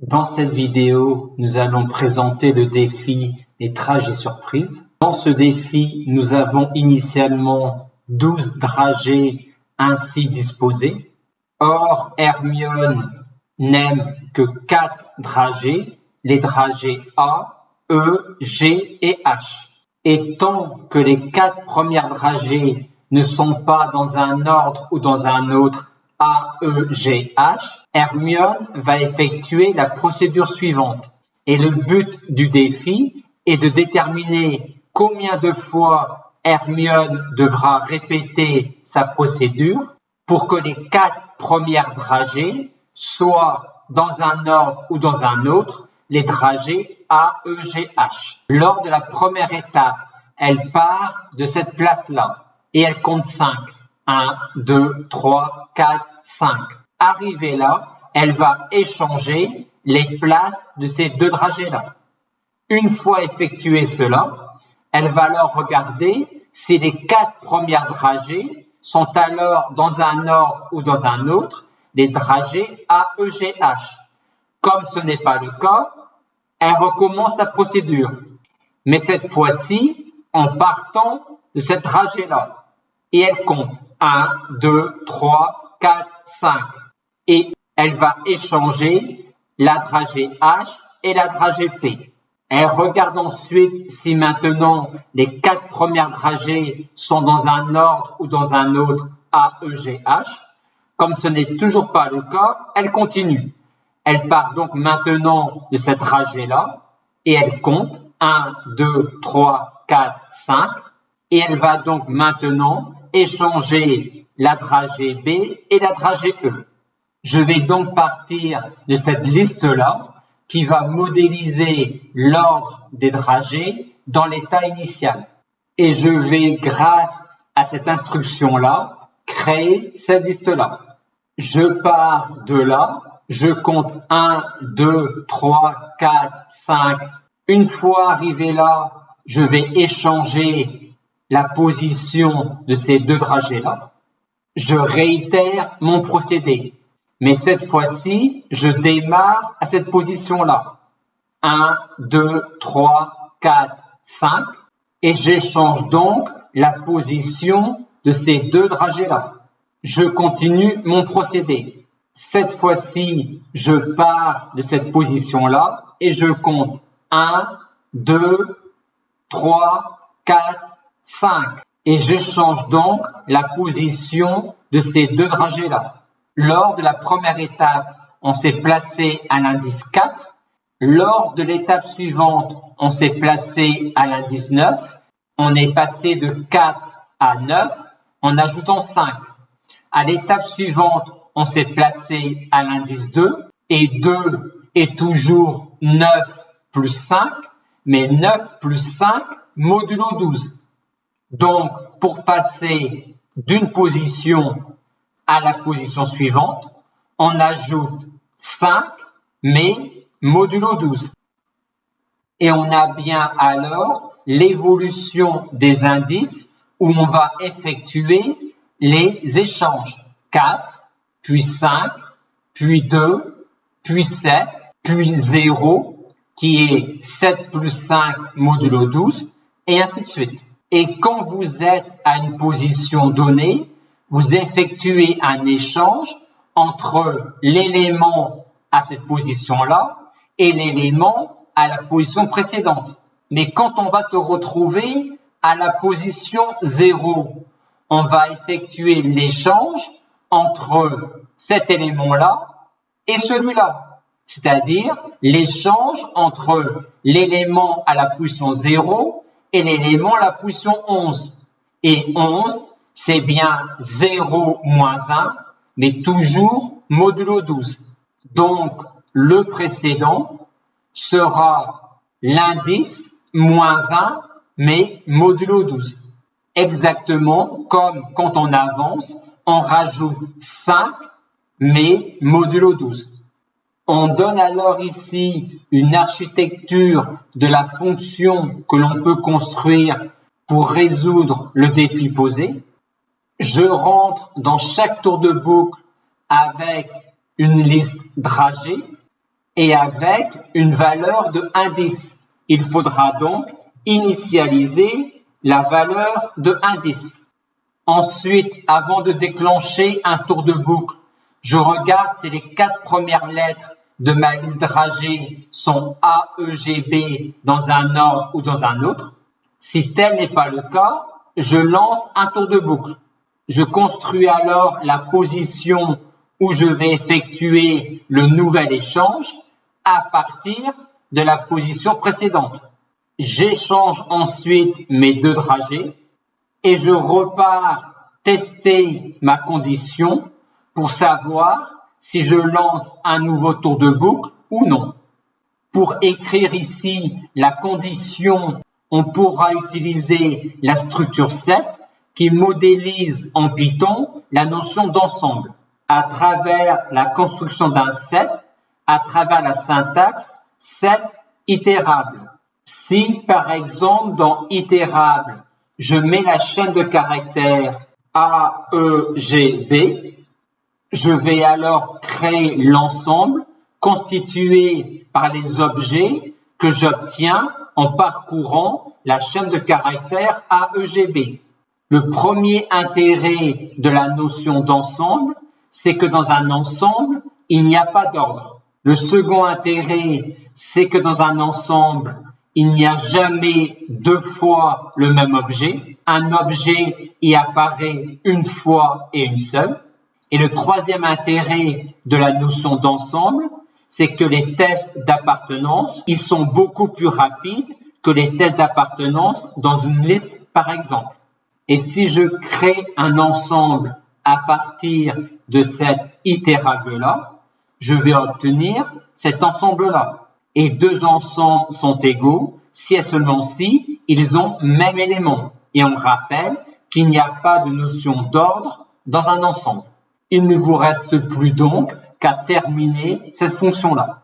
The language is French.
Dans cette vidéo, nous allons présenter le défi des trajets surprises. Dans ce défi, nous avons initialement 12 dragées ainsi disposés. Or, Hermione n'aime que 4 dragées, les dragées A, E, G et H. Et tant que les 4 premières dragées ne sont pas dans un ordre ou dans un autre, A, E, G, H, Hermione va effectuer la procédure suivante. Et le but du défi est de déterminer combien de fois Hermione devra répéter sa procédure pour que les 4 premières dragées soient dans un ordre ou dans un autre, les dragées A, E, G, H. Lors de la première étape, elle part de cette place-là et elle compte 5. 1, 2, 3, 4, 5. Arrivée là, elle va échanger les places de ces 2 dragées-là. Une fois effectué cela, elle va alors regarder si les 4 premières dragées sont alors dans un ordre ou dans un autre, les dragées A, E, G, H. Comme ce n'est pas le cas, elle recommence la procédure, mais cette fois-ci en partant de cette dragée-là. Et elle compte 1, 2, 3, 4, 5. Et elle va échanger la dragée H et la dragée P. Elle regarde ensuite si maintenant les 4 premières dragées sont dans un ordre ou dans un autre A, E, G, H. Comme ce n'est toujours pas le cas, elle continue. Elle part donc maintenant de cette dragée-là et elle compte 1, 2, 3, 4, 5. Et elle va donc maintenant échanger la dragée B et la dragée E. Je vais donc partir de cette liste-là qui va modéliser l'ordre des dragées dans l'état initial. Et je vais, grâce à cette instruction-là, créer cette liste-là. Je pars de là, je compte 1, 2, 3, 4, 5. Une fois arrivé là, je vais échanger la position de ces 2 dragées-là. Je réitère mon procédé, mais cette fois-ci, je démarre à cette position-là. 1, 2, 3, 4, 5, et j'échange donc la position de ces 2 dragées-là. Je continue mon procédé. Cette fois-ci, je pars de cette position-là et je compte 1, 2, 3, 4, 5. Et j'échange donc la position de ces 2 dragées-là. Lors de la première étape, on s'est placé à l'indice 4. Lors de l'étape suivante, on s'est placé à l'indice 9. On est passé de 4 à 9 en ajoutant 5. À l'étape suivante, on s'est placé à l'indice 2. Et 2 est toujours 9 plus 5, mais 9 plus 5 modulo 12. Donc, pour passer d'une position à la position suivante, on ajoute 5, mais modulo 12. Et on a bien alors l'évolution des indices où on va effectuer les échanges. 4, puis 5, puis 2, puis 7, puis 0, qui est 7 plus 5 modulo 12, et ainsi de suite. Et quand vous êtes à une position donnée, vous effectuez un échange entre l'élément à cette position-là et l'élément à la position précédente. Mais quand on va se retrouver à la position 0, on va effectuer l'échange entre cet élément-là et celui-là. C'est-à-dire l'échange entre l'élément à la position 0 et l'élément à la position 11. Et 11, c'est bien 0 moins 1, mais toujours modulo 12. Donc, le précédent sera l'indice moins 1, mais modulo 12. Exactement comme quand on avance, on rajoute 5, mais modulo 12. On donne alors ici une architecture de la fonction que l'on peut construire pour résoudre le défi posé. Je rentre dans chaque tour de boucle avec une liste dragée et avec une valeur de indice. Il faudra donc initialiser la valeur de indice. Ensuite, avant de déclencher un tour de boucle, je regarde si les 4 premières lettres de ma liste dragée sont A, E, G, B dans un ordre ou dans un autre. Si tel n'est pas le cas, je lance un tour de boucle. Je construis alors la position où je vais effectuer le nouvel échange à partir de la position précédente. J'échange ensuite mes 2 dragées et je repars tester ma condition pour savoir si je lance un nouveau tour de boucle ou non. Pour écrire ici la condition, on pourra utiliser la structure set qui modélise en Python la notion d'ensemble à travers la construction d'un set, à travers la syntaxe set itérable. Si par exemple dans itérable, je mets la chaîne de caractères A, E, G, B, je vais alors créer l'ensemble constitué par les objets que j'obtiens en parcourant la chaîne de caractères AEGB. Le premier intérêt de la notion d'ensemble, c'est que dans un ensemble, il n'y a pas d'ordre. Le second intérêt, c'est que dans un ensemble, il n'y a jamais 2 fois le même objet. Un objet y apparaît une fois et une seule. Et le troisième intérêt de la notion d'ensemble, c'est que les tests d'appartenance, ils sont beaucoup plus rapides que les tests d'appartenance dans une liste, par exemple. Et si je crée un ensemble à partir de cet itérable-là, je vais obtenir cet ensemble-là. Et 2 ensembles sont égaux si et seulement si ils ont même élément. Et on rappelle qu'il n'y a pas de notion d'ordre dans un ensemble. Il ne vous reste plus donc qu'à terminer cette fonction-là.